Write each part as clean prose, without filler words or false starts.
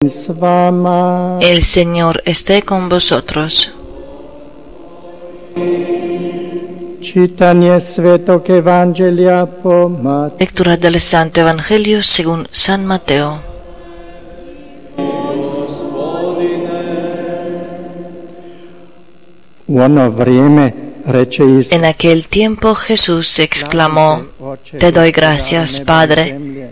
El Señor esté con vosotros. Lectura del Santo Evangelio según San Mateo. En aquel tiempo Jesús exclamó: Te doy gracias, Padre,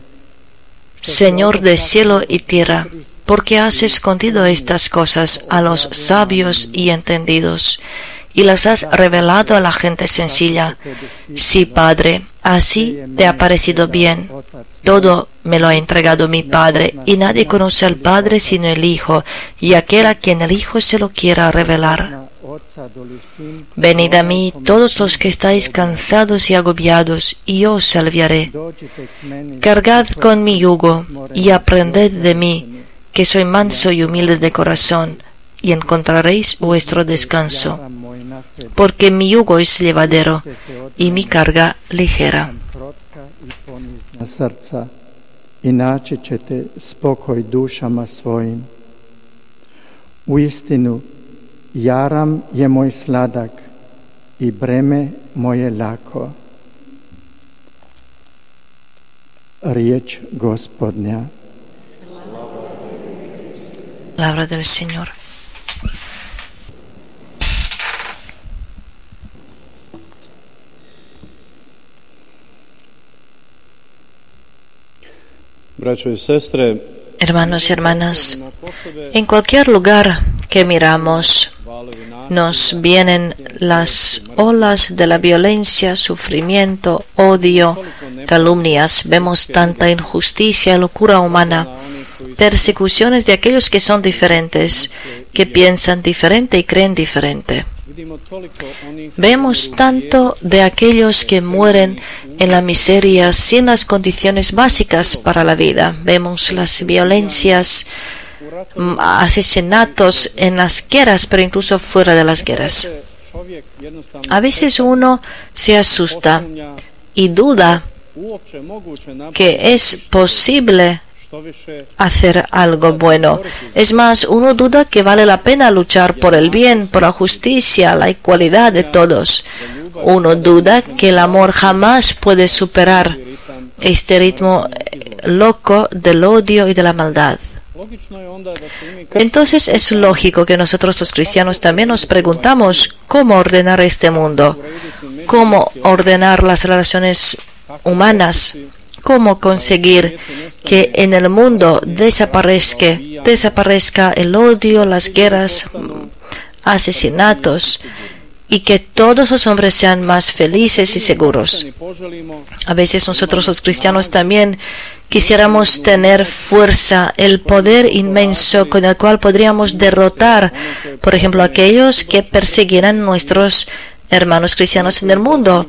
Señor de cielo y tierra, porque has escondido estas cosas a los sabios y entendidos, y las has revelado a la gente sencilla. Sí, Padre, así te ha parecido bien. Todo me lo ha entregado mi Padre, y nadie conoce al Padre sino el Hijo, y aquel a quien el Hijo se lo quiera revelar. Venid a mí todos los que estáis cansados y agobiados, y yo os aliviaré. Cargad con mi yugo, y aprended de mí, que soy manso y humilde de corazón, y encontraréis vuestro descanso, porque mi yugo es llevadero, y mi carga ligera. Jaram je moj sladak i breme moje lako. Riječ Gospodnja. Palabra del Señor. Braćo i sestre, hermanos y hermanas, en cualquier lugar que miramos, nos vienen las olas de la violencia, sufrimiento, odio, calumnias. Vemos tanta injusticia, locura humana, persecuciones de aquellos que son diferentes, que piensan diferente y creen diferente. Vemos tanto de aquellos que mueren en la miseria sin las condiciones básicas para la vida. Vemos las violencias, asesinatos en las guerras, pero incluso fuera de las guerras. A veces uno se asusta y duda que es posible hacer algo bueno. Es más, uno duda que vale la pena luchar por el bien, por la justicia, la igualdad de todos. Uno duda que el amor jamás puede superar este ritmo loco del odio y de la maldad. Entonces es lógico que nosotros los cristianos también nos preguntamos cómo ordenar este mundo, cómo ordenar las relaciones humanas, cómo conseguir que en el mundo desaparezca el odio, las guerras, asesinatos, y que todos los hombres sean más felices y seguros. A veces nosotros los cristianos también quisiéramos tener fuerza, el poder inmenso con el cual podríamos derrotar, por ejemplo, aquellos que persiguieran nuestros hermanos cristianos en el mundo,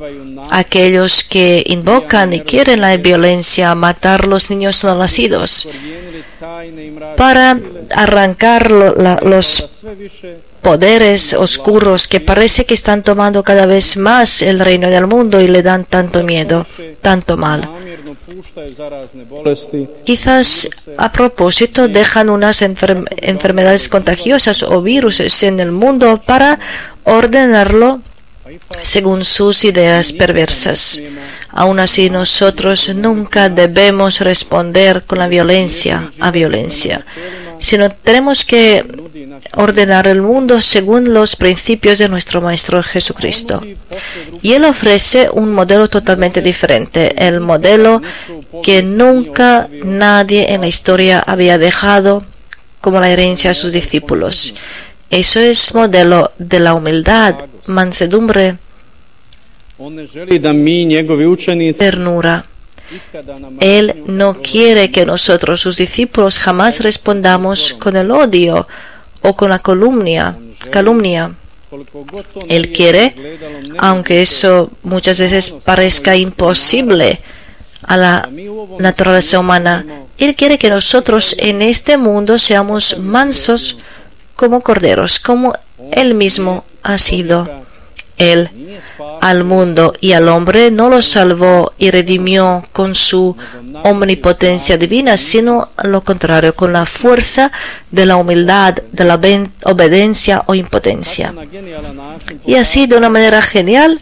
aquellos que invocan y quieren la violencia, matar los niños no nacidos, para arrancar los poderes oscuros que parece que están tomando cada vez más el reino del mundo y le dan tanto miedo, tanto mal. Quizás a propósito dejan unas enfermedades contagiosas o virus en el mundo para ordenarlo según sus ideas perversas. Aún así, nosotros nunca debemos responder con la violencia a violencia, sino tenemos que ordenar el mundo según los principios de nuestro Maestro Jesucristo. Y Él ofrece un modelo totalmente diferente, el modelo que nunca nadie en la historia había dejado como la herencia a sus discípulos. Eso es modelo de la humildad, mansedumbre, ternura. Él no quiere que nosotros, sus discípulos, jamás respondamos con el odio o con la calumnia. Él quiere, aunque eso muchas veces parezca imposible a la naturaleza humana, Él quiere que nosotros en este mundo seamos mansos como corderos, como Él mismo ha sido. Él al mundo y al hombre no lo salvó y redimió con su omnipotencia divina, sino lo contrario, con la fuerza de la humildad, de la obediencia o impotencia. Y así, de una manera genial,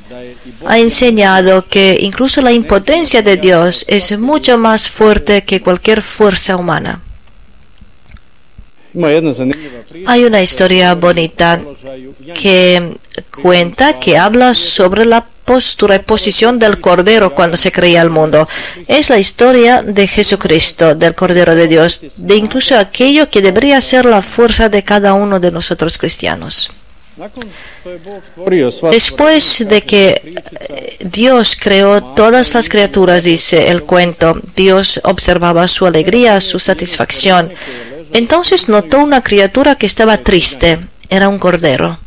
ha enseñado que incluso la impotencia de Dios es mucho más fuerte que cualquier fuerza humana. Hay una historia bonita que cuenta, que habla sobre la postura y posición del Cordero cuando se creía el mundo. Es la historia de Jesucristo, del Cordero de Dios, de incluso aquello que debería ser la fuerza de cada uno de nosotros cristianos. Después de que Dios creó todas las criaturas, dice el cuento, Dios observaba su alegría, su satisfacción. Entonces notó una criatura que estaba triste. Era un cordero.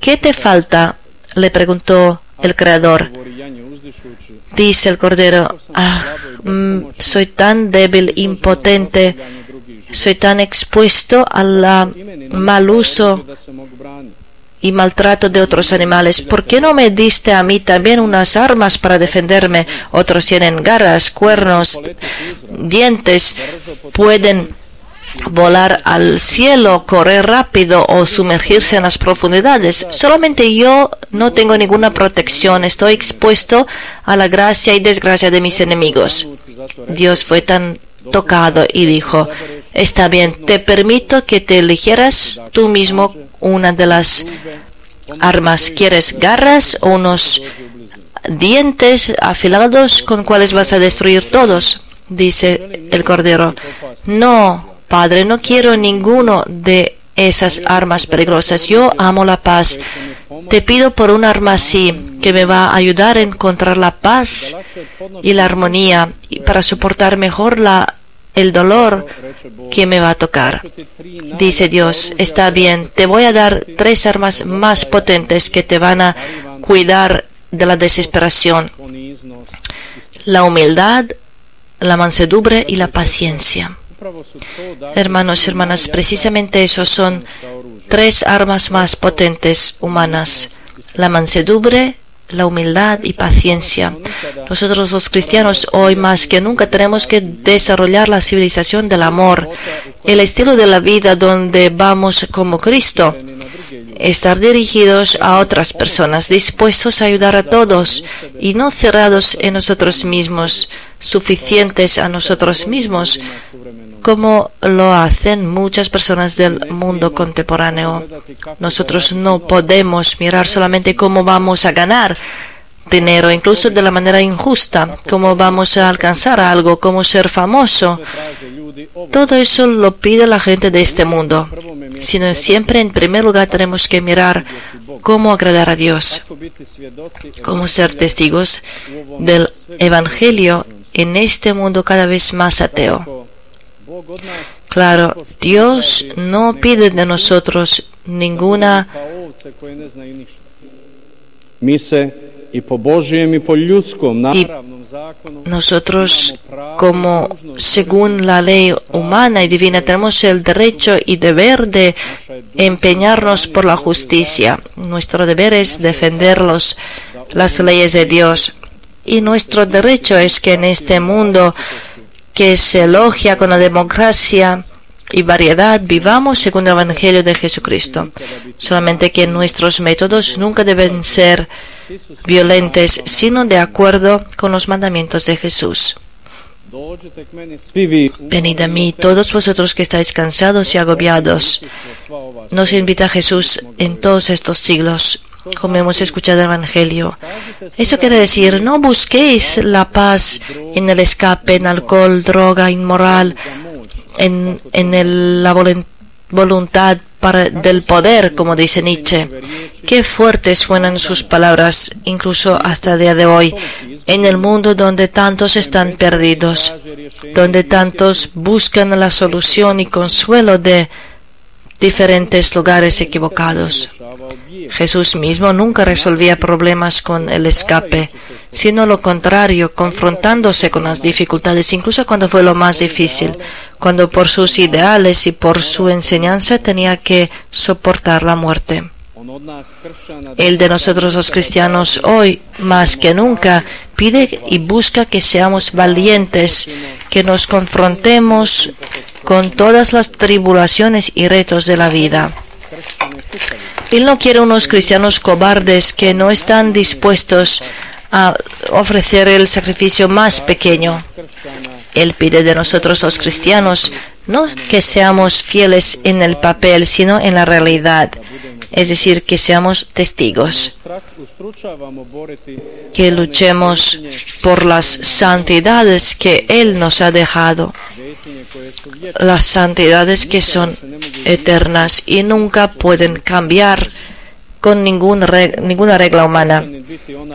¿Qué te falta?, le preguntó el Creador. Dice el cordero: soy tan débil, impotente, soy tan expuesto al mal uso y maltrato de otros animales. ¿Por qué no me diste a mí también unas armas para defenderme? Otros tienen garras, cuernos, dientes, pueden volar al cielo, correr rápido o sumergirse en las profundidades. Solamente yo no tengo ninguna protección, estoy expuesto a la gracia y desgracia de mis enemigos. Dios fue tan tocado y dijo: está bien, te permito que te eligieras tú mismo una de las armas. ¿Quieres garras o unos dientes afilados con cuales vas a destruir todos? Dice el cordero: no, Padre, no quiero ninguno de esas armas peligrosas. Yo amo la paz. Te pido por un arma así, que me va a ayudar a encontrar la paz y la armonía, y para soportar mejor el dolor que me va a tocar. Dice Dios: está bien, te voy a dar 3 armas más potentes que te van a cuidar de la desesperación: la humildad, la mansedumbre y la paciencia. Hermanos y hermanas, precisamente esos son 3 armas más potentes humanas: la mansedumbre, la humildad y paciencia. Nosotros los cristianos hoy más que nunca tenemos que desarrollar la civilización del amor, el estilo de la vida donde vamos como Cristo, estar dirigidos a otras personas, dispuestos a ayudar a todos y no cerrados en nosotros mismos, suficientes a nosotros mismos, como lo hacen muchas personas del mundo contemporáneo. Nosotros no podemos mirar solamente cómo vamos a ganar dinero, incluso de la manera injusta, cómo vamos a alcanzar algo, cómo ser famoso. Todo eso lo pide la gente de este mundo, sino siempre en primer lugar tenemos que mirar cómo agradar a Dios, cómo ser testigos del Evangelio en este mundo cada vez más ateo. Claro, Dios no pide de nosotros ninguna y nosotros, como según la ley humana y divina, tenemos el derecho y deber de empeñarnos por la justicia. Nuestro deber es defender las leyes de Dios. Y nuestro derecho es que en este mundo que se elogia con la democracia y variedad, vivamos según el Evangelio de Jesucristo. Solamente que nuestros métodos nunca deben ser violentos, sino de acuerdo con los mandamientos de Jesús. Venid a mí, todos vosotros que estáis cansados y agobiados. Nos invita Jesús en todos estos siglos, como hemos escuchado el Evangelio. Eso quiere decir: no busquéis la paz en el escape, en alcohol, droga, inmoral, en la voluntad del poder, como dice Nietzsche. Qué fuertes suenan sus palabras, incluso hasta el día de hoy, en el mundo donde tantos están perdidos, donde tantos buscan la solución y consuelo de diferentes lugares equivocados. Jesús mismo nunca resolvía problemas con el escape, sino lo contrario, confrontándose con las dificultades, incluso cuando fue lo más difícil, cuando por sus ideales y por su enseñanza tenía que soportar la muerte. El de nosotros los cristianos hoy, más que nunca, pide y busca que seamos valientes, que nos confrontemos con todas las tribulaciones y retos de la vida. Él no quiere unos cristianos cobardes que no están dispuestos a ofrecer el sacrificio más pequeño. Él pide de nosotros los cristianos no que seamos fieles en el papel, sino en la realidad. Es decir, que seamos testigos, que luchemos por las santidades que Él nos ha dejado, las santidades que son eternas y nunca pueden cambiar con ninguna regla humana.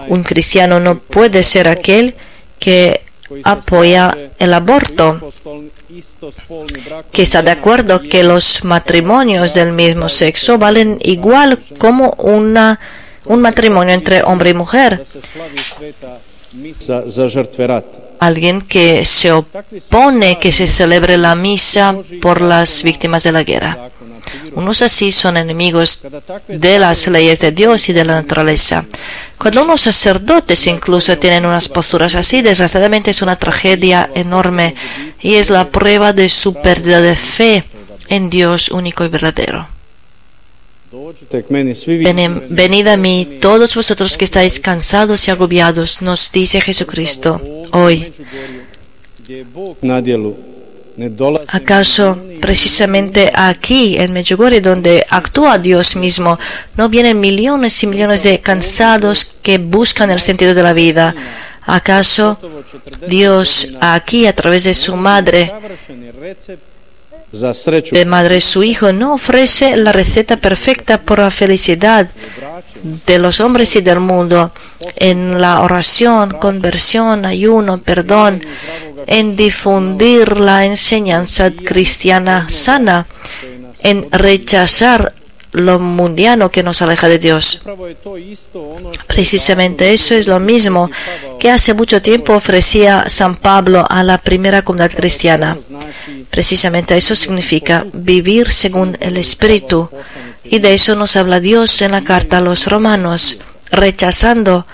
Un cristiano no puede ser aquel que apoya el aborto, que está de acuerdo que los matrimonios del mismo sexo valen igual como un matrimonio entre hombre y mujer. Alguien que se opone que se celebre la misa por las víctimas de la guerra. Unos así son enemigos de las leyes de Dios y de la naturaleza. Cuando unos sacerdotes incluso tienen unas posturas así, desgraciadamente es una tragedia enorme y es la prueba de su pérdida de fe en Dios único y verdadero. Venid a mí, todos vosotros que estáis cansados y agobiados, nos dice Jesucristo hoy. ¿Acaso precisamente aquí, en Medjugorje, donde actúa Dios mismo, no vienen millones y millones de cansados que buscan el sentido de la vida? ¿Acaso Dios aquí, a través de su madre, su Hijo, no ofrece la receta perfecta por la felicidad de los hombres y del mundo en la oración, conversión, ayuno, perdón, en difundir la enseñanza cristiana sana, en rechazar lo mundiano que nos aleja de Dios? Precisamente eso es lo mismo que hace mucho tiempo ofrecía San Pablo a la primera comunidad cristiana. Precisamente eso significa vivir según el Espíritu, y de eso nos habla Dios en la carta a los romanos, rechazando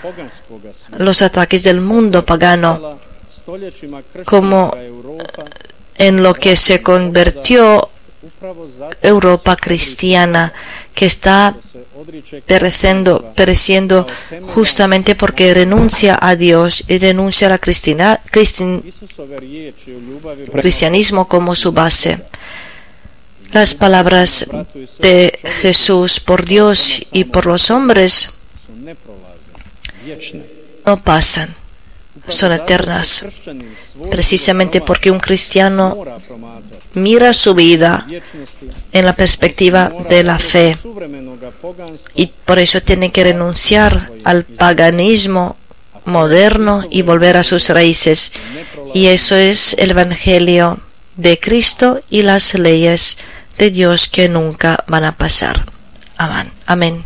los ataques del mundo pagano, como en lo que se convirtió Europa cristiana, que está pereciendo justamente porque renuncia a Dios y renuncia al cristianismo como su base. Las palabras de Jesús por Dios y por los hombres no pasan, son eternas, precisamente porque un cristiano mira su vida en la perspectiva de la fe y por eso tiene que renunciar al paganismo moderno y volver a sus raíces, y eso es el Evangelio de Cristo y las leyes de Dios que nunca van a pasar. Amén. Amén.